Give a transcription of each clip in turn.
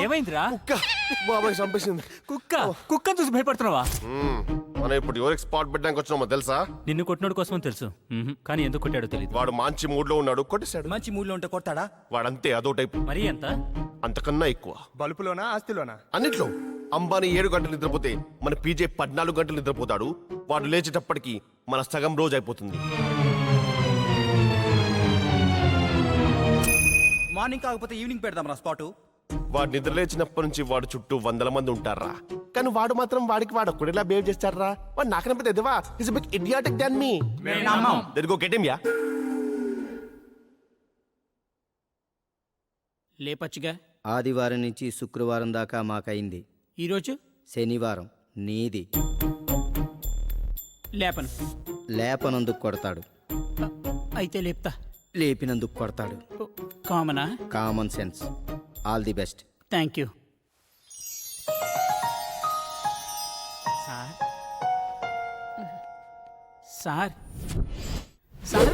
ఏమైందిరా? బాబాయ్ చంపేసింది. కుక్కను చూసి భయపడుతున్నావా? మనం ఇప్పుడు ఎవరికి స్పాట్ పెట్టడానికి వచ్చినామో తెలుసా? నిన్ను కొట్టినోడు కోసం తెలుసు, కానీ ఎందుకు కొట్టాడో తెలియదు. వాడు మంచి మూడ్ లో ఉన్నాడు, కొట్టేశాడు. మంచి మూడ్ లో ఉంటే కొడతాడా? వాడంతే, అదో టైప్. మరి ఎంత? అంతకన్నా ఎక్కువ. బలుపులోనా ఆస్తిలోనా? అన్నిట్లో. అంబానీ 7 గంటలు నిద్రపోతే మన పీజే 14 గంటలు నిద్రపోతాడు. వాడు లేచేటప్పటికి మన సగం రోజు అయిపోతుంది. మార్నింగ్ కాకపోతే ఈవినింగ్ పెడదాం రా స్పాట్. వాడు నిద్ర లేచినప్పటి నుంచి వాడు చుట్టూ 100 మంది ఉంటారా, కానీ వాడు మాత్రం వాడికి వాడు ఒక్కడిలా బిహేవ్ చేస్తారా? వాడు నాకన్నా పెద్ద ఎదవా. His big idiotic than me. Then go get him యా. లేపచ్చుగా. ఆదివారం నుంచి శుక్రవారం దాకా మాకైంది. ఈరోజు శనివారం నీది. లేపను. లేపనందుకు కొడతాడు. అయితే లేపుతా. లేపినందుకు కొడతాడు. కామనా? Common sense. All the best. Thank you sir. Sir sir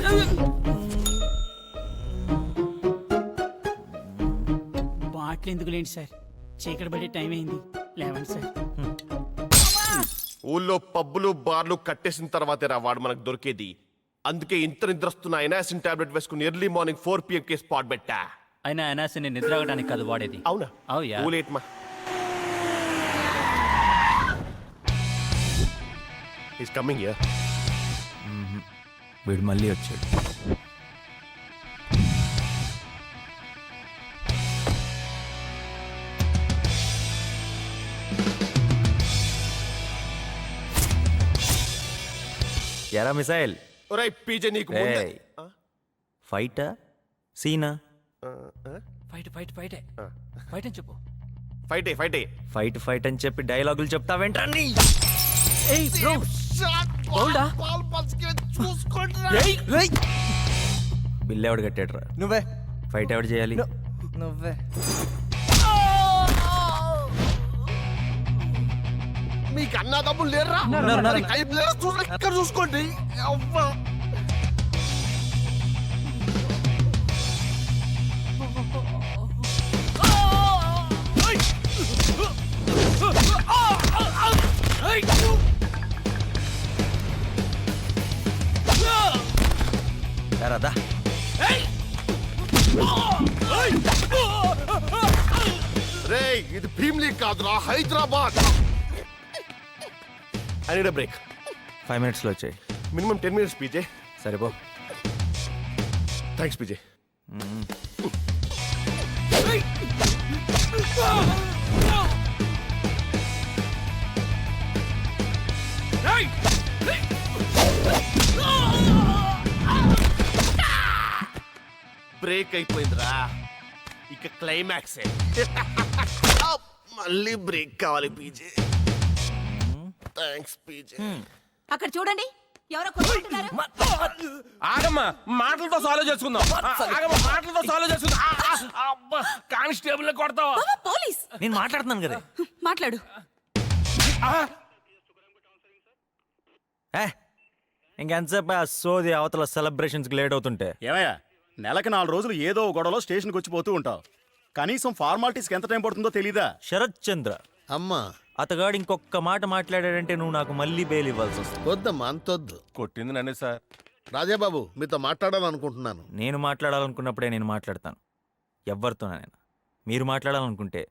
bottle ఎందుకు లేండి సార్, చీకటి పడే టైం అయింది. లేవండి సార్. ఊళ్ళో పబ్బులు బార్లు కట్టేసిన తర్వాతేరా వాడు మనకు దొరికేది. అందుకే ఇంత నిద్రస్తున్న ఎనాసిన్ టాబ్లెట్ వేసుకుని ఎర్లీ మార్నింగ్ 4 PM కి స్పాట్ పెట్టా. అయినా అనాసిని నిద్రగడానికి కాదు వాడేది. అవునా? అవుయా. లేట్ మా. He's coming here. వీడు మళ్ళీ వచ్చాడు. ఎరా మిసైల్. ఒరేయ్ పీజే, నీకు ముందే ఫైటా సీనా? ఫైట్ ఫైట్ ఫైటే ఫైట్ అని చెప్పు. ఫైటే ఫైటే. ఫైట్ అని చెప్పి డైలాగులు చెప్తావేంట్రా? ఏయ్ బ్రో, బౌల్డా? బిల్ ఎవడు కట్టాడురా? నువ్వే. ఫైట్ ఎవడు చేయాలి? నువ్వే. మీకు అన్నదమ్ములు లేరా? ఇక్కడ చూసుకోండి. అవ్వా రాదా? రే, ఇది భీమ్లీ కాదురా, Hyderabad. I need a break. 5 minutes లో వచ్చాయి. Minimum 10 minutes PJ. సరిపో. Thanks PJ. బ్రేక్ అయిపోయిందిరా, ఇక క్లైమాక్స్. మళ్ళీ బ్రేక్ కావాలి పీజే. Thanks PJ. అక్కడ చూడండి, ఎవరో కొట్టుకుంటున్నారు. ఆగమ్మా, మాటలతో సాల్వ్ చేసుకుందాం. మాటలతో సాల్వ్ చేసుకుందాం. కానిస్టేబుల్ కొడతావా? పోలీస్. నేను మాట్లాడుతున్నాను కదా. మాట్లాడు. ఇంకెంతసేపు ఆ సోది అవతల సెలబ్రేషన్స్కి లేట్ అవుతుంటే. ఏమయ్యా, నెలకి 4 రోజులు ఏదో గొడవలో స్టేషన్కి వచ్చిపోతూ ఉంటావు. కనీసం ఫార్మాలిటీస్కి ఎంత టైం పడుతుందో తెలీదా? శరత్ చంద్ర అమ్మా, అతగాడు ఇంకొక మాట మాట్లాడాడంటే నువ్వు నాకు మళ్ళీ బెయిల్ ఇవ్వాల్సి వస్తుంది. వద్దమ్మా, అంతొద్దు. కొట్టింది నన్ను సార్. రాజాబాబు, మీతో మాట్లాడాలనుకుంటున్నాను. నేను మాట్లాడాలనుకున్నప్పుడే నేను మాట్లాడతాను, ఎవరితోనైనా. మీరు మాట్లాడాలనుకుంటే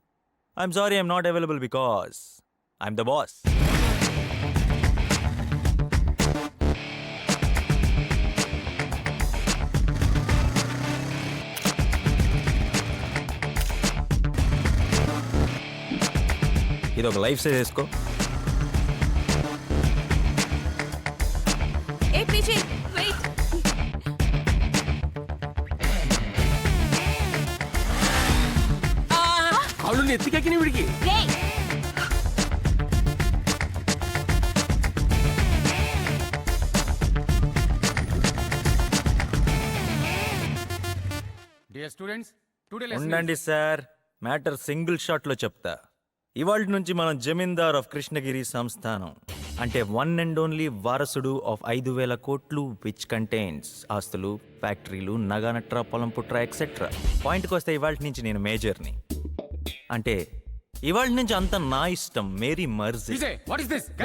I'm sorry, I'm not available because I'm the boss. ఇది ఒక లైఫ్ సైజ్ వేసుకో. ఏ పీజే, వెయిట్. కాళ్ళు నెత్తికెక్కిన వీడికి. ఉండండి సార్, మ్యాటర్ సింగిల్ షాట్ లో చెప్తా. ఇవాళ నుంచి మనం జమీందార్ ఆఫ్ కృష్ణగిరి సంస్థానం అంటే వన్ అండ్ ఓన్లీ వారసుడు ఆఫ్ 5,000 కోట్లు విచ్ కంటైన్స్ ఆస్తులు, ఫ్యాక్టరీలు, నగానట్ర, పొలం పుట్ర ఎక్సెట్రా. పాయింట్కి వస్తే ఇవాళ నుంచి నేను మేజర్ని. అంటే ఇవాళ నుంచి అంతా నా ఇష్టం, మేరీ మర్జీ.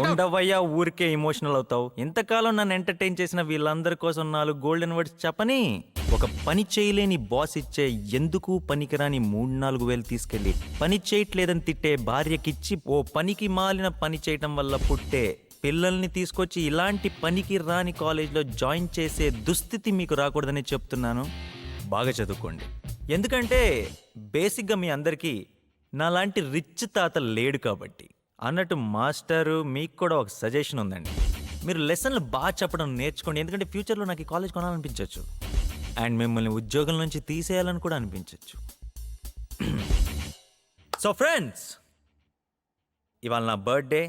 ఉండవయ్యా ఊరికే ఎమోషనల్ అవుతావు. ఇంతకాలం నన్ను ఎంటర్టైన్ చేసిన వీళ్ళందరి కోసం 4 గోల్డెన్ వర్డ్స్ చెప్పని. ఒక పని చేయలేని బాస్ ఇచ్చే ఎందుకు పనికిరాని 3-4 వేలు తీసుకెళ్ళి పని చేయట్లేదని తిట్టే భార్యకిచ్చి ఓ పనికి మాలిన పని చేయటం వల్ల పుట్టే పిల్లల్ని తీసుకొచ్చి ఇలాంటి పనికి రాని కాలేజ్లో జాయిన్ చేసే దుస్థితి మీకు రాకూడదని చెప్తున్నాను. బాగా చదువుకోండి. ఎందుకంటే బేసిక్గా మీ అందరికీ నాలాంటి రిచ్ తాత లేడు కాబట్టి. అన్నట్టు మాస్టరు, మీకు కూడా ఒక సజెషన్ ఉందండి. మీరు లెసన్లు బాగా చెప్పడం నేర్చుకోండి. ఎందుకంటే ఫ్యూచర్లో నాకు ఈ కాలేజ్ కొనాలనిపించవచ్చు అండ్ మిమ్మల్ని ఉద్యోగం నుంచి తీసేయాలని కూడా అనిపించవచ్చు. సో ఫ్రెండ్స్, ఇవాళ నా బర్త్డే,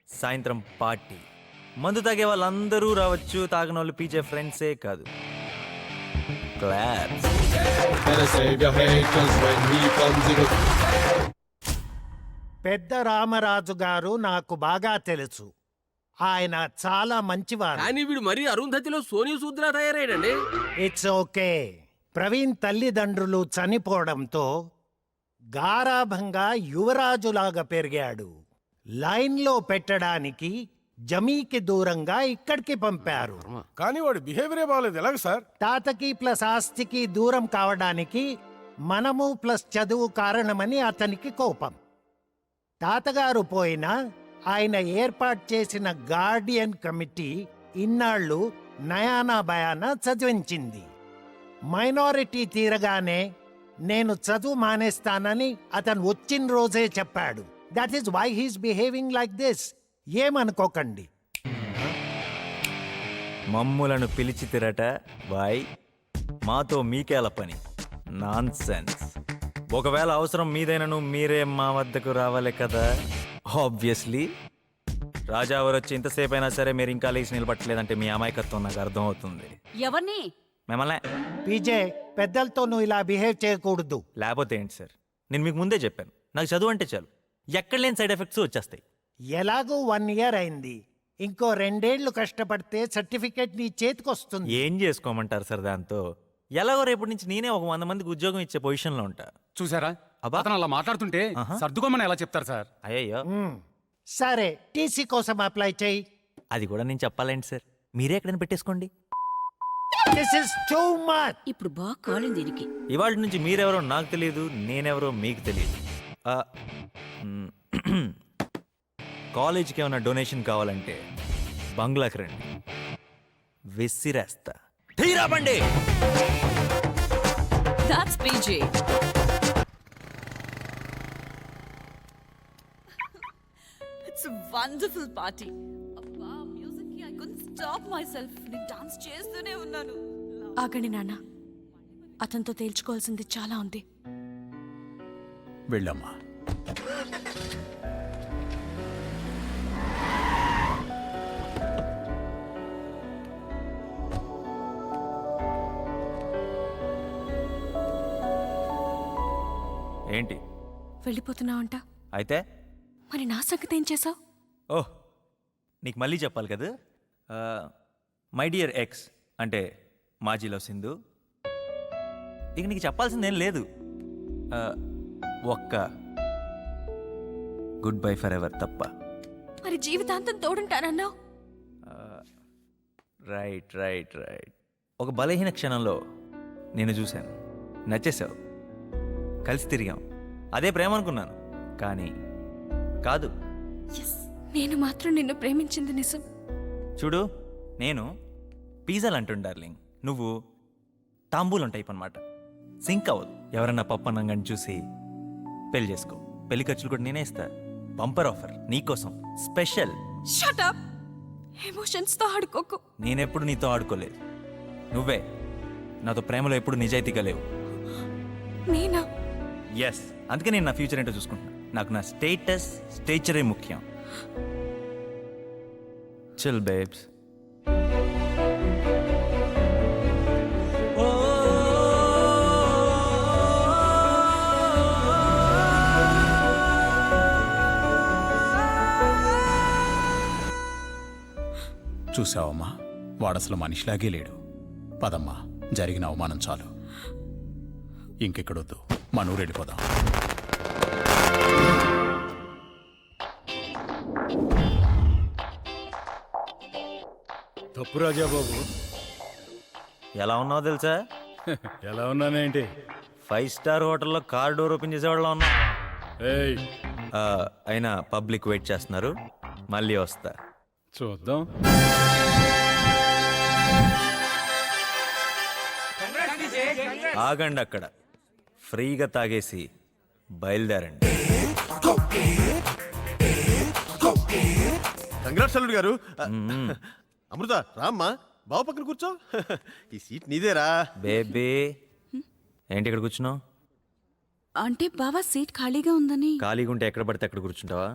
సాయంత్రం పార్టీ. మందు తాగే వాళ్ళందరూ రావచ్చు, తాగిన వాళ్ళు పీచే ఫ్రెండ్సే కాదు. క్లాప్స్. పెద్ద రామరాజు గారు నాకు బాగా తెలుసు. ఆయన చాలా మంచివారు. కానీ వీడు మరీ అరుంధతిలో సోనీ సూద్రా తయారయ్యాడండి. It's okay. ప్రవీణ్ తల్లిదండ్రులు చనిపోవడంతో గారాభంగా యువరాజులాగా పెరిగాడు. లైన్లో పెట్టడానికి జమీకి దూరంగా ఇక్కడికి పంపారు. కానీ వాడి బిహేవియరే బాగాలేదు. ఎలాగ సార్? తాతకి ప్లస్ ఆస్తికి దూరం కావడానికి మనము ప్లస్ చదువు కారణమని అతనికి కోపం. తాతగారు పోయినా ఆయన ఏర్పాటు చేసిన గార్డియన్ కమిటీ ఇన్నాళ్ళు నయానా భయానా చదివించింది. మైనారిటీ తీరగానే నేను చదువు మానేస్తానని అతను వచ్చిన రోజే చెప్పాడు. That is why he's behaving like this. ఏమనుకోకండి. మమ్ములను పిలిచి తిరట బాయ్, మాతో మీకేల పని. Nonsense. ఒకవేళ అవసరం మీదైనను మీరే మా వద్దకు రావాలి కదా. ఆబ్వియస్లీ రాజావారు వచ్చి ఇంతసేపు అయినా సరే మీరు ఇంకా లేచి నిలబట్టలేదంటే మీ అమాయకత్వం నాకు అర్థం అవుతుంది. ఎవరిని? మిమ్మల్ని. పీజే, పెద్దలతో నువ్వు ఇలా బిహేవ్ చేయకూడదు. లేకపోతే ఏంటి సార్, నేను మీకు ముందే చెప్పాను, నాకు చదువు అంటే చాలు, ఎక్కడ లేని సైడ్ ఎఫెక్ట్స్ వచ్చేస్తాయి. ఎలాగూ 1 year అయింది. ఇంకో 2 ఏళ్లు కష్టపడితే సర్టిఫికేట్ నీ చేతికొస్తుంది. ఏం చేసుకోమంటారు సార్ దాంతో? ఎలాగో రేపటి నుంచి నేనే ఒక 100 మందికి ఉద్యోగం ఇచ్చే పొజిషన్లో ఉంటా. చూసారా అబ్బా. అతను అలా మాట్లాడుతుంటే సర్దుకోమని ఎలా చెప్తారు సార్? అయ్యయ్యో, సరే, టీసీ కోసం అప్లై చేయి. అది కూడా నేను చెప్పాలేంటి సార్, మీరే ఎక్కడైనా పెట్టేసుకోండి. This is too much. ఇప్పుడు బాగా కాలింది దీనికి. ఇవాళ నుంచి మీరెవరో నాకు తెలియదు, నేనెవరో మీకు తెలియదు. కాలేజీకి ఏమైనా డొనేషన్ కావాలంటే బంగ్లాకి రండి, విసిరేస్తా. ధీరా బండి. That's PJ. It's a wonderful party. అబ్బా, music కి I couldn't stop myself. నేను డాన్స్ చేస్తూనే ఉన్నాను. ఆగండి నాన్న, అతనితో తేల్చుకోవాల్సింది చాలా ఉంది. వెళ్ళమ్మా. ఏంటి వెళ్ళిపోతున్నావంట? అయితే మరి నా సంగతి ఏం చేసావు? ఓహ్, నీకు మళ్ళీ చెప్పాలి కదా. మై డియర్ ఎక్స్ అంటే మాజీలో సింధు. ఇక నీకు చెప్పాల్సిందేం లేదు. ఒక్క గుడ్ బై ఫర్ ఎవర్ తప్ప. మరి జీవితాంతం తోడుంటానన్నావు. Right right right. ఒక బలహీన క్షణంలో నేను చూశాను, నచ్చేసావు, కలిసి తిరిగాం, అదే ప్రేమ అనుకున్నాను. కానీ కాదు. నేను మాత్రం నిన్ను ప్రేమించింది నిజం. చూడు, నేను పిజ్జాలు అంటుండు డార్లింగ్, నువ్వు తాంబూలం టైప్ అనమాట. సింక్ అవ్వదు. ఎవరన్నా పప్పన్నంగాని చూసి పెళ్లి చేసుకో, పెళ్లి ఖర్చులు కూడా నేనే ఇస్తా. బంపర్ ఆఫర్ నీకోసం స్పెషల్. Shut up. ఎమోషన్స్ తో ఆడుకోకు. నేనెప్పుడు నీతో ఆడుకోలేదు. నువ్వే నాతో ప్రేమలో ఎప్పుడు నిజాయితీగా లేవు. నేనా? ఎస్, అందుకే నేను నా ఫ్యూచర్ ఏంటో చూసుకుంటున్నా. నాకు నా స్టేచరే ముఖ్యం. Chill babes. చూసావమ్మా వాడసలు మనిషిలాగే లేడు. పదమ్మా, జరిగిన అవమానం చాలు. ఇంకెక్కడొద్దు, మన ఊరు వెళ్ళిపోదాం. తప్పు రాజా బాబు. ఎలా ఉన్నావో తెలుసా? ఎలా ఉన్నానేంటి? 5 స్టార్ హోటల్లో కార్ డోర్ ఓపెన్ చేసేవాళ్ళ ఉన్నా. ఏయ్, అయినా పబ్లిక్ వెయిట్ చేస్తున్నారు, మళ్ళీ వస్తా. చూద్దాం. ఆగండి అక్కడ, ఫ్రీగా తాగేసి బయలుదేరండి. కంగ్రాట్స్ అల్లుడు గారు. అమృత రామ్మా, బావ పక్కన కూర్చో. ఈ సీట్ నీదేరా. బేబీ ఏంటి ఇక్కడ కూర్చున్నావు? అంటే బావా సీట్ ఖాళీగా ఉందని. ఖాళీగా ఉంటే ఎక్కడ పడితే అక్కడ కూర్చుంటావా?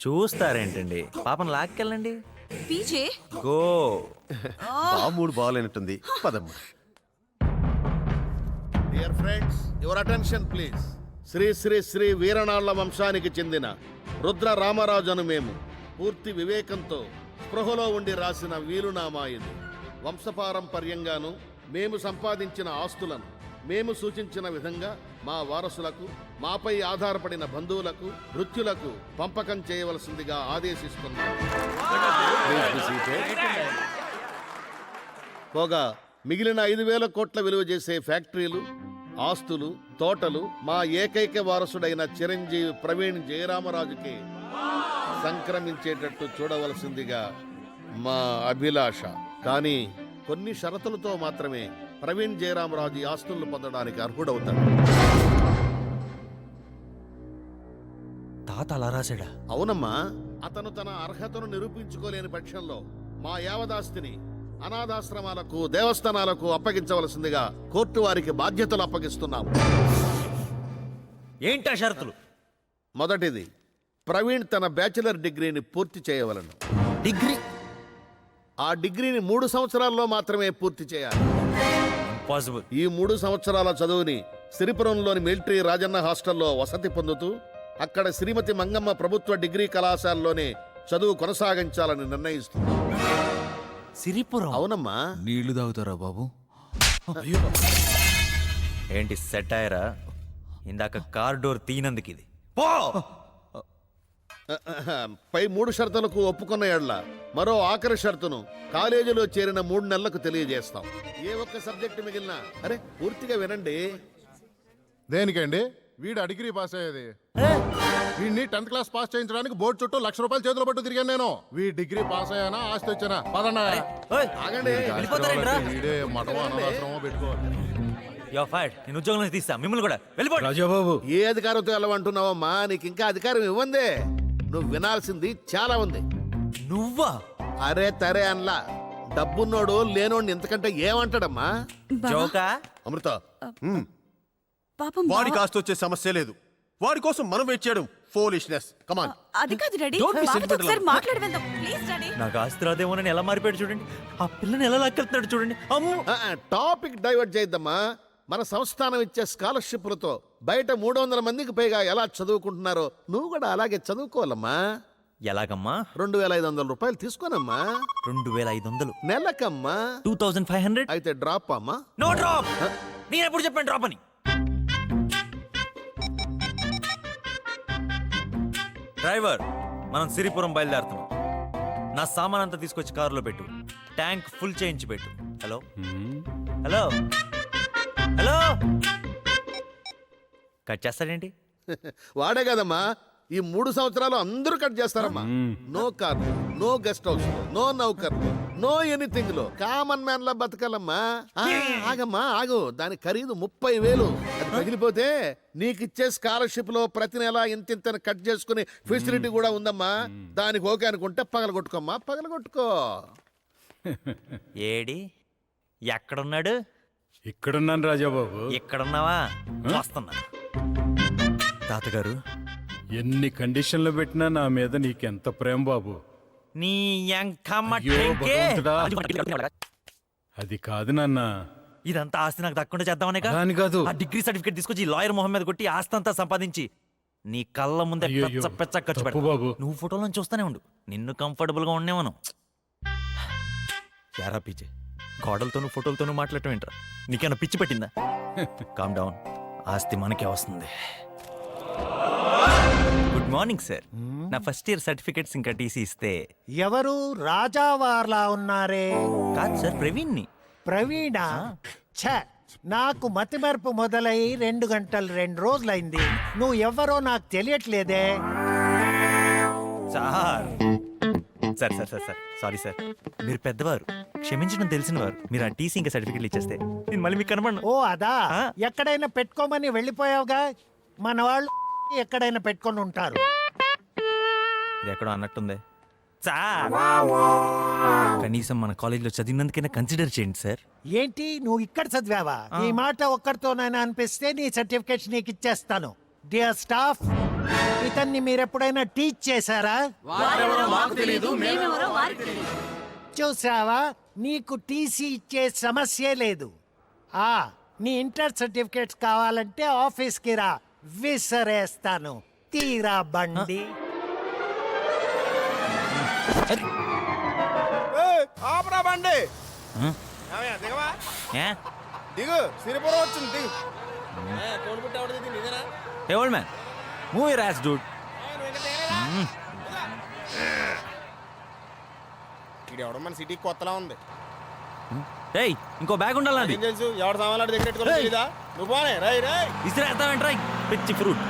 చూస్తారేంటండి, పాపను లాక్కెళ్ళండి. PJ go. బావ మూడు బాగాలేనట్టుంది, పదమ్మా. Dear friends, your attention please. Sri Sri Sri Veeranalla వంశానికి చెందిన రుద్ర రామరాజు అను మేము పూర్తి వివేకంతో స్పృహలో ఉండి రాసిన వీలునామా ఇది. వంశపారంపర్యంగాను మేము సంపాదించిన ఆస్తులను మేము సూచించిన విధంగా మా వారసులకు, మాపై ఆధారపడిన బంధువులకు, మృత్యులకు పంపకం చేయవలసిందిగా ఆదేశిస్తున్నాం. పోగా మిగిలిన 5,000 కోట్ల విలువ చేసే ఫ్యాక్టరీలు, ఆస్తులు, తోటలు మా ఏకైక వారసుడైన చిరంజీవి ప్రవీణ్ జయరామరాజుకి సంక్రమించేటట్టు చూడవలసిందిగా మా అభిలాష. కానీ కొన్ని షరతులతో మాత్రమే ప్రవీణ్ జయరామరాజు ఈ ఆస్తులను పొందడానికి అర్హుడవుతాడు. తాత అలా రాశాడా? అవునమ్మా, అతను తన అర్హతను నిరూపించుకోలేని పక్షంలో మా యావదాస్తిని అనాథాశ్రమాలకు, దేవస్థానాలకు అప్పగించవలసిందిగా కోర్టు వారికి బాధ్యతలు అప్పగిస్తున్నాం. ఏంటా షరతులు? మొదటిది, ప్రవీణ్ తన బ్యాచిలర్ డిగ్రీని పూర్తి చేయవలను. డిగ్రీ? ఆ డిగ్రీని 3 సంవత్సరాల్లో మాత్రమే పూర్తి చేయాలి. ఇంపాసిబుల్. ఈ 3 సంవత్సరాల చదువుని సిరిపురంలోని మిలిటరీ రాజన్న హాస్టల్లో వసతి పొందుతూ అక్కడ శ్రీమతి మంగమ్మ ప్రభుత్వ డిగ్రీ కళాశాలలోనే చదువు కొనసాగించాలని నిర్ణయిస్తుంది. సిరిపురం? అవునమ్మా. నీళ్లు తాగుతారా బాబు? ఏంటి సెట్ అయ్యారా? ఇందాక కార్ డోర్ తీనందుకు ఇది. పో. పై 3 షరతులకు ఒప్పుకున్న ఎడ్ల మరో ఆఖరి షరతును కాలేజీలో చేరిన 3 నెలలకు తెలియజేస్తాం. ఏ ఒక్క సబ్జెక్టు మిగిలినా అరే పూర్తిగా వినండి. దేనికండి? వీడు డిగ్రీ పాస్ అయ్యేది. వీడిని 10th క్లాస్ పాస్ చేయించడానికి బోర్డు చుట్టూ ₹1,00,000 చేతులు పట్టు తిరిగాను నేను. వీడి డిగ్రీ పాస్ అయ్యానా, ఆస్తి వచ్చానా? పదన్నా. ఓయ్, ఆగండి. వెళ్ళిపోతారేంట్రా? వీడే మఠమో అనాథాశ్రమో పెట్టుకోవాలి. You fired. నేను ఉద్యోగం తీస్తా, మిమ్మల్ని కూడా వెళ్ళిపోండి. రాజా బాబు, ఏ అధికారంతో వెళ్ళమంటున్నావమ్మా? నీకు ఇంకా అధికారం ఇవ్వందే. నువ్వు వినాల్సింది చాలా ఉంది. నువ్వా? అరే తరే అన్లా. డబ్బున్నోడు లేనోడిని ఎంతకంటే ఏమంటాడమ్మా? జోకా? అమృత, పాపం వాడికి ఆస్తి వచ్చే సమస్య లేదు. వాడి కోసం మనం వెయిట్ చేయడం ఫోలిష్నెస్. కమాన్. అది కాదు డాడీ. Don't be బావతో sentimental. ఒకసారి మాట్లాడి వెళ్దాం ప్లీజ్ డాడీ. నాకు ఆస్తి రాదేమోనని ఎలా మారిపోయాడు చూడండి. ఆ పిల్లని ఎలా లాక్కెళ్తున్నాడు చూడండి. అమ్ము. టాపిక్ డైవర్ట్ చేయద్దమ్మా. మన సంస్థానం ఇచ్చే స్కాలర్షిప్లతో బయట 300 మందికి పైగా ఎలా చదువుకుంటున్నారో నువ్వు కూడా అలాగే చదువుకోవాలమ్మా. ఎలాగమ్మా? 2,500 రూపాయలు తీసుకోనమ్మా. 2,500? నెలకమ్మా. 2,500? అయితే డ్రాప్ అమ్మా. No drop. నేను ఎప్పుడు చెప్పాను డ్రాప్ అని? డ్రైవర్, మనం సిరిపురం బయలుదేరుతున్నాం. నా సామాన్ అంతా తీసుకొచ్చి కారులో పెట్టు. ట్యాంక్ ఫుల్ చేయించి పెట్టు. Hello hello hello. కట్ చేస్తాడేంటి? వాడే కదమ్మా. ఈ 3 సంవత్సరాలు అందరూ కట్ చేస్తారమ్మా. No car, no guest house, no నౌకర్, నో ఎనీథింగ్ లో కామన్ మ్యాన్ లా బతకాలమ్మా. ఆగమ్మా ఆగు. దాని ఖరీదు 30,000. అది పగిలిపోతే నీకిచ్చే స్కాలర్షిప్ లో ప్రతి నెల ఇంత కట్ చేసుకునే ఫెసిలిటీ కూడా ఉందమ్మా. దానికి ఓకే అనుకుంటే పగలగొట్టుకోమ్మా, పగలగొట్టుకో. ఏడి ఎక్కడున్నాడు? ఇక్కడున్నాను రాజా బాబు. ఇక్కడున్నావా? వస్తున్నా. తాతగారు, ఎన్ని కండిషన్లు పెట్టినా నా మీద నీకెంత ప్రేమ బాబు. నీ ఎంకమ్మ అయ్యో, టెంకే. భగవంతుడా. అది కాదు నాన్న. ఇదంతా ఆస్తి నాకు దక్కకుండా చేద్దామనే దాని కాదు. ఆ డిగ్రీ సర్టిఫికేట్ తీసుకొచ్చి లాయర్ మొహం మీద కొట్టి ఆస్తి అంతా సంపాదించి నీ కళ్ళ ముందే పెచ్చ ఖర్చు తప్పు బాబు. పెడతా. నువ్వు ఫోటోలను చూస్తూనే ఉండు, నిన్ను కంఫర్టబుల్ గా ఉండేవను. 3 సంవత్సరాలు 2,500 కట్ చేస్తానమ్మా. యారా పీజే, గోడలతోనూ ఫోటోలతోనూ మాట్లాడటం ఏంట్రా? నీకేమైనా పిచ్చి పట్టిందా? కామ్ డౌన్, ఆస్తి మనకే వస్తుంది. Good morning sir. నా ఫస్ట్ ఇయర్ సర్టిఫికెట్స్ ఇంకా టీసీ ఇస్తే. ఎవరు రాజావార్లా ఉన్నారే? కాదు సార్, ప్రవీణ్ని. ప్రవీణ? ఛ, నాకు మతిమరుపు మొదలై 2 గంటలు 2 రోజులైంది. నువ్వు ఎవరో నాకు తెలియట్లేదే. Sir sir sir sir sir sorry sir, మీరు పెద్దవారు, క్షమించడం తెలిసిన వారు. మీరు ఆ టీసీ ఇంకా సర్టిఫికెట్లు ఇచ్చేస్తే నేను మళ్ళీ మీకు కనబడను. ఓ అదా, ఎక్కడైనా పెట్టుకోమని వెళ్ళిపోయావుగా. మన వాళ్ళు ఎక్కడైనా పెట్టుకొని ఉంటారు. ఇది ఎక్కడో అన్నట్టుంది సార్. కనీసం మన కాలేజీలో చదివినందుకైనా కన్సిడర్ చేయండి సార్. ఏంటి, నువ్వు ఇక్కడ చదివావా? ఈ మాట ఒక్కరితోనైనా అనిపిస్తే నీ సర్టిఫికేట్ నీకు ఇచ్చేస్తాను. డియర్ స్టాఫ్, ఇతన్ని మీరెప్పుడైనా టీచ్ చేశారా? చూసావా, నీకు టీసీ ఇచ్చే సమస్యే లేదు. నీ ఇంటర్ సర్టిఫికేట్స్ కావాలంటే ఆఫీస్కి రా, విసరేస్తాను. తీరా బండి. ఆపరా బండి. ఏ? దిగు, సిరిపురం వచ్చింది, దిగు. Hey old man, move your ass, dude. ఎవడ మన సిటీ కొత్తలా ఉంది. Hey, ఇంకో బ్యాగ్ ఉండాలండి. తెలుసు ఎవడ సామాన్లు దగ్గర పెట్టుకోలేదా? నువ్వు పోనే రై రై. ఇసిరేస్తావేంట్రా పిచ్చి ఫ్రూట్.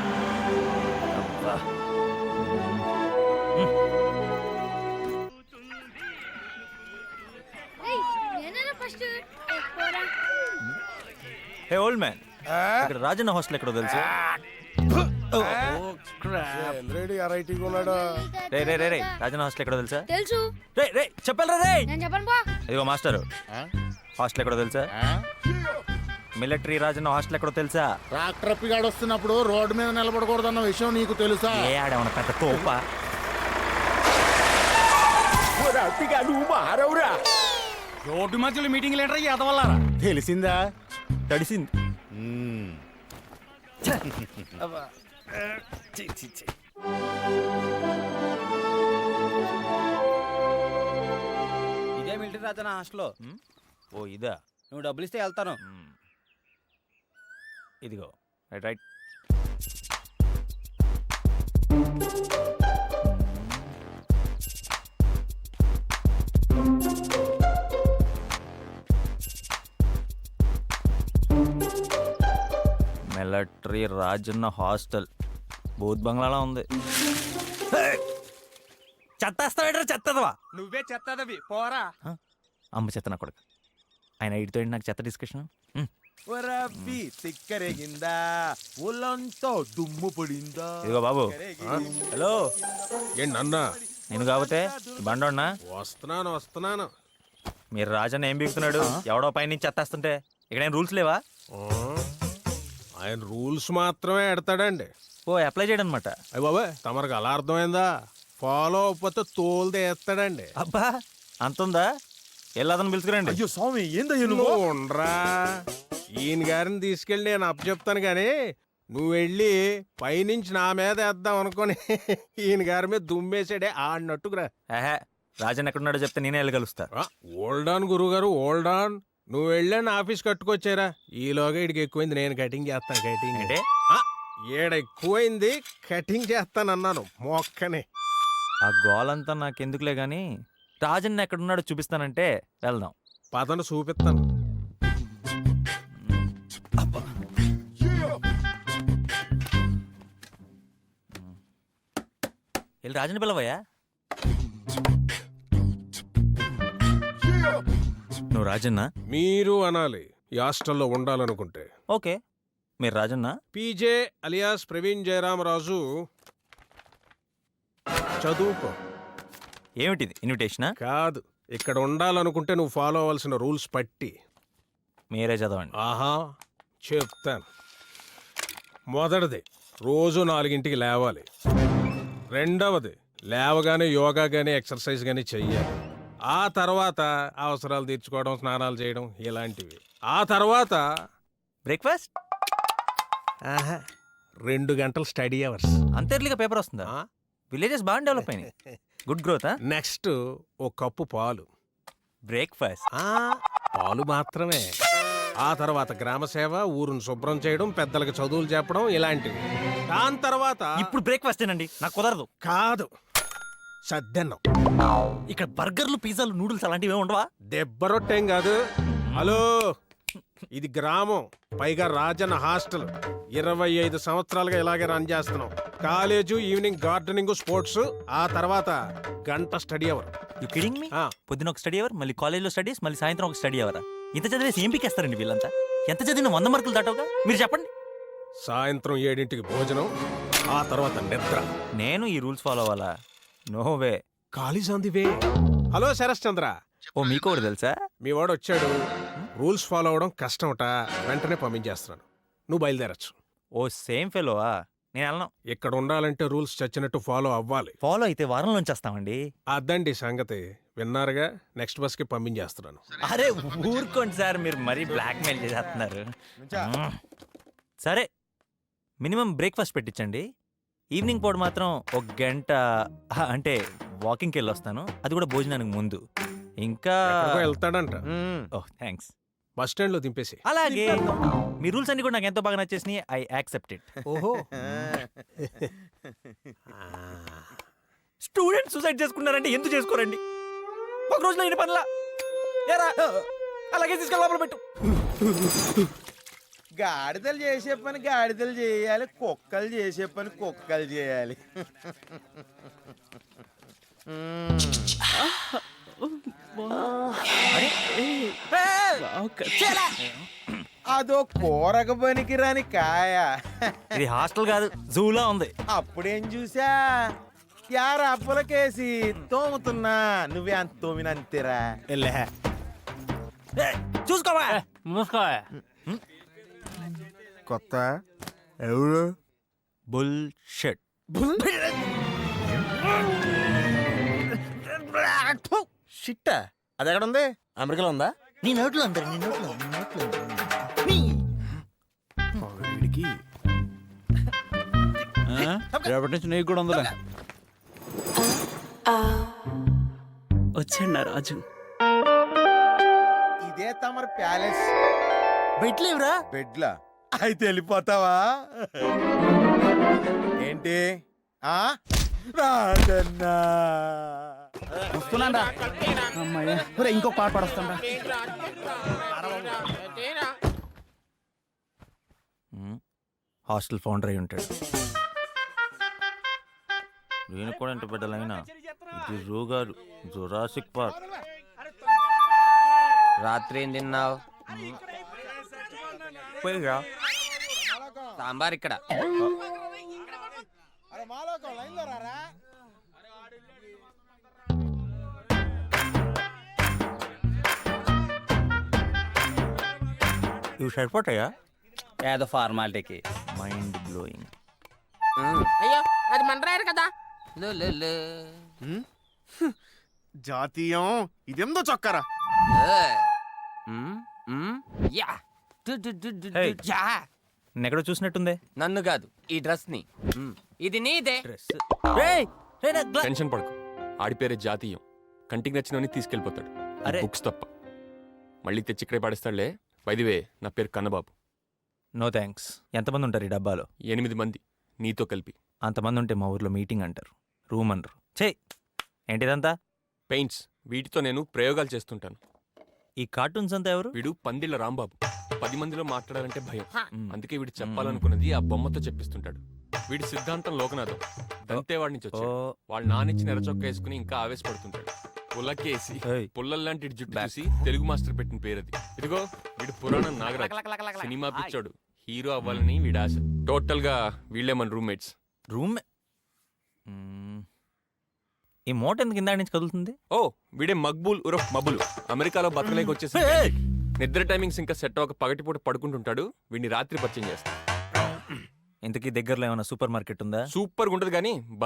హే ఓల్డ్ మ్యాన్, ఇక్కడ రాజన్న హాస్టల్ ఎక్కడో తెలుసు? రే రే రే రే, రాజన్న హాస్టల్ ఎక్కడో తెలుసా? తెలుసు. రే రే చెప్పాలరా రే. నేను చెప్పను బా. ఇదిగో మాస్టర్, హాస్టల్ ఎక్కడో తెలుసా? మిలిటరీ రాజన్న హాస్టల్ ఎక్కడో తెలుసా? ట్రాక్టర్ పిగాడు వస్తున్నప్పుడు రోడ్డు మీద నిలబడకూడదన్న విషయం నీకు తెలుసా? ఏ ఆడేమన్నా పెద్ద తోప? రోడ్డు మధ్యలో మీటింగ్ లీడర్ ఎదవల్లారా? తెలిసిందా? తడిసింది. ఇదే మిలిటరీ రాజన హాస్టల్లో. ఓ ఇదా? నువ్వు డబ్బులు ఇస్తే వెళ్తాను. ఇదిగో right right. Military Rajanna hostel బూత్ బంగ్లాలా ఉంది. చెత్తేస్తావేట్రా, చెత్తదవా? నువ్వే చెత్తదవి పోరా. అమ్మ చెత్త నా కొడుకు. ఆయన ఇటుతో నాకు చెత్త డిస్కషన్. తిక్కరేగిందా, ఒళ్ళంతా దుమ్ము పడిందా? ఇదిగో బాబు. హలో, ఏంటన్నా? నేను కాకపోతే బండోన్నా? వస్తున్నాను. మీరు రాజన్న ఏం బీగుతున్నాడు? ఎవడో పైన నుంచి చెత్తేస్తుంటే ఇక్కడ ఏం రూల్స్ లేవా? ఆయన రూల్స్ మాత్రమే ఎడతాడండి. ఓ అప్లై చేయడం అనమాట. అయ్య బాబా, తమరికి అలా అర్థమైందా? ఫాలో అవ్వకపోతే తోలుదే ఎత్తాడండి. అబ్బా అంతుందా? వెళ్ళదని పిలుచుకురండి. అయ్యో స్వామి, ఏందయ్యా నువ్వు ఉండరా, ఈయన గారిని తీసుకెళ్ళి నేను అప్పచెప్తాను కానీ నువ్వు వెళ్ళి పైనుంచి నా మీద వేద్దాం అనుకొని ఈయన గారి మీద దుమ్మేసాడే ఆడినట్టుకురా. ఏహే, రాజన్ ఎక్కడున్నాడో చెప్తే నేనే వెళ్ళి కలుస్తా. ఓల్డ్ ఆన్ గురుగారు, ఓల్డ్ ఆన్. నువ్వు వెళ్ళాను ఆఫీస్ కట్టుకొచ్చారా, ఈలోగా ఇడికి ఎక్కువైంది, నేను కటింగ్ చేస్తాను. కటింగ్ అంటే ఏడ ఎక్కువైంది, కటింగ్ చేస్తానన్నాను మొక్కనే. ఆ గోలంతా నాకెందుకులే గాని రాజన్ ఎక్కడున్నాడో చూపిస్తానంటే వెళ్దాం. పదను చూపిస్తాను. వెళ్ళి రాజన్ పిలవయ్యా. నువ్వు రాజన్నా? మీరు అనాలి ఈ హాస్టల్లో ఉండాలనుకుంటే. ఓకే, మీరు రాజన్నా? PJ alias Praveen Jayaramaraju. చదువుకో. ఏమిటిది, ఇన్విటేషనా? కాదు, ఇక్కడ ఉండాలనుకుంటే నువ్వు ఫాలో అవ్వాల్సిన రూల్స్ పట్టి. మీరే చదవండి. ఆహా, చెప్తాను. మొదటిది, రోజు 4 లేవాలి. రెండవది, లేవగానే యోగా కానీ ఎక్సర్సైజ్ కానీ చెయ్యాలి. ఆ తర్వాత అవసరాలు తీర్చుకోవడం, స్నానాలు చేయడం ఇలాంటివి. ఆ తర్వాత బ్రేక్ఫాస్ట్. 2 గంటలు స్టడీ అవర్స్. అంత ఎర్లీగా పేపర్ వస్తుందా? విలేజెస్ బాగా డెవలప్ అయినాయి. Good growth. నెక్స్ట్ 1 కప్పు పాలు. బ్రేక్ఫాస్ట్. పాలు మాత్రమే. ఆ తర్వాత గ్రామ సేవ, ఊరును శుభ్రం చేయడం, పెద్దలకు చదువులు చెప్పడం ఇలాంటివి. దాని తర్వాత ఇప్పుడు బ్రేక్ఫాస్ట్ ఏనండి, నాకు కుదరదు. కాదు సద్దెన్నం. ఇక్కడ బర్గర్లు, పిజ్జాలు, నూడిల్స్ అలాంటివి ఉండవా? దెబ్బ రొట్టెం కాదు. హలో, ఇది గ్రామం, పైగా రాజన్న హాస్టల్. 25 సంవత్సరాలుగా ఇలాగే రన్ చేస్తున్నాం. కాలేజు, ఈవినింగ్ గార్డెనింగ్, స్పోర్ట్స్, ఆ తర్వాత గంట study hour. You kidding me? పొద్దున ఒక స్టడీ అవర్, మళ్ళీ కాలేజ్లో స్టడీస్, మళ్ళీ సాయంత్రం ఒక స్టడీ అవరా? ఇంత చదివేసి ఏం పీకేస్తారండి వీళ్ళంతా? ఎంత చదివిన 100 మార్కులు దాటవుగా? మీరు చెప్పండి. సాయంత్రం 7ంటికి భోజనం, ఆ తర్వాత నిద్ర. నేను ఈ రూల్స్ ఫాలో అవ్వాలా? No way. College on the way. Hello Sharath Chandra, ఓ మీకు కూడా తెలుసా? మీ వాడు వచ్చాడు. రూల్స్ ఫాలో అవడం కష్టమట, వెంటనే పంపించేస్తున్నాను. నువ్వు బయలుదేరచ్చు. ఓ సేమ్ ఫెలోవా? నేను వెళ్ళను. ఇక్కడ ఉండాలంటే రూల్స్ చచ్చినట్టు ఫాలో అవ్వాలి. ఫాలో అయితే వారంలోంచి వస్తామండి. అదండి సంగతి. విన్నారుగా, నెక్స్ట్ బస్ కి పంపించేస్తున్నాను. అరే ఊరుకోండి సార్, మీరు మరీ బ్లాక్మెయిల్ చేసేస్తున్నారు. సరే, మినిమం బ్రేక్ఫాస్ట్ పెట్టించండి. ఈవినింగ్ పూట మాత్రం ఒక గంట అంటే వాకింగ్కి వెళ్ళి వస్తాను, అది కూడా భోజనానికి ముందు. ఇంకా ఎక్కడికో వెళ్తాడంట. ఓహ్ థ్యాంక్స్. బస్ స్టాండ్ లో దింపేసి. అలాగే, మీ రూల్స్ అన్ని కూడా నాకు ఎంతో బాగా నచ్చేసినాయి. I accept it. ఓహో. స్టూడెంట్ సూసైడ్ చేసుకున్నారంటే ఎందుకు చేసుకోరండి? ఒక రోజులో అయిన పనిలా ఏరా, అలాగే తీసుకెళ్ళి లోపల పెట్టు. గాడిదలు చేసే పని గాడిదలు చేయాలి, కుక్కలు చేసే పని కుక్కలు చేయాలి. అదో కూరగ పనికి రాని కాయ. ఇది హాస్టల్ కాదు, జూలా ఉంది. అప్పుడేం చూసా, యార అప్పులకేసి తోముతున్నా, నువ్వే అంత తోమినంతేరా. చూసుకోవా. కొత్త ఎవరు? బుల్ షెట్. షిట్ట అది ఎక్కడ ఉంది? అమెరికాలో ఉందా? నీ నోట్లో అందరు, నీ నోట్లో, నీ నోట్లో. రేపటి నుంచి నీకు కూడా ఉందిలే. వచ్చాడు నా రాజు. ఇదే తమరి ప్యాలెస్. బెడ్లేవురా? బెడ్లా? అయితే వెళ్ళిపోతావా ఏంటి? ఆ రాజన్నా వస్తున్నాడా? అమ్మాయి ఇంకో పాట పడొస్తాడా? హాస్టల్ ఫౌండర్ అయి ఉంటాడు. నేను కూడా ఎంత బిడ్డలైనా ఇది జూగారు, జురాసిక్ పార్క్. రాత్రి ఏం తిన్నావు? పోయిరా సాంబార్ ఇక్కడ. ఇవి సరిపోతాయా? ఏదో ఫార్మాలిటీకి. Mind blowing. అయ్యో, అది మన రైడ్ కదా. జాతీయం ఇదెందో చొక్కరా. ఎక్కడో చూసినట్టుందే. నన్ను కాదు, ఈ డ్రెస్ ని. ఇది నీదే డ్రెస్. టెన్షన్ పడకు, ఆడి పేరే జాతీయం. కంటికి నచ్చినవని తీసుకెళ్ళిపోతాడు. అరే. బుక్స్ తప్ప మళ్ళీ తెచ్చి ఇక్కడే పడేస్తాడులే. బైదివే, నా పేరు కన్నబాబు. No thanks. ఎంతమంది ఉంటారు ఈ డబ్బాలో? 8 మంది నీతో కలిపి. అంతమంది ఉంటే మా ఊర్లో మీటింగ్ అంటారు, రూమ్ అనరు. చే ఏంటిదంతా? పెయింట్స్, వీటితో నేను ప్రయోగాలు చేస్తుంటాను. ఈ కార్టూన్స్ అంతా ఎవరు? వీడు పందిళ్ళ రాంబాబు. 10 మందిలో మాట్లాడాలంటే భయం, అందుకే వీడు చెప్పాలనుకున్నది ఆ బొమ్మతో చెప్పిస్తుంటాడు. వీడి సిద్ధాంతం లోకనాథం. దంతేవాడి నుంచి వచ్చాడు. వాళ్ళ నానిచ్చిన ఎర్రచొక్క వేసుకుని ఇంకా ఆవేశపడుతుంటాడు. పుల్లకేసి పుల్లల్లాంటి జుట్టు చూసి తెలుగు మాస్టర్ పెట్టిన పేరది. ఇదిగో వీడు పురాణం నాగరాజ్, సినిమా పిచ్చోడు. హీరో అవ్వాలని వీడి ఆశ. టోటల్ గా వీళ్ళే మన రూమ్మేట్స్. రూమ్. ఈ మోట ఎందుకు ఇందాక నుంచి కదులుతుంది? ఓ, వీడే మక్బూల్ ఉరఫ్ మబులు. అమెరికాలో బతకలేక వచ్చేసి నిద్ర టైమింగ్స్ ఇంకా సెట్ అవ్వక పగటిపూట పడుకుంటుంటాడు. వీడిని రాత్రి పరిచయం చేస్తాడు. ఇంతకీ దగ్గరలో ఏమైనా సూపర్ మార్కెట్ ఉందా? సూపర్గా ఉంటది కానీ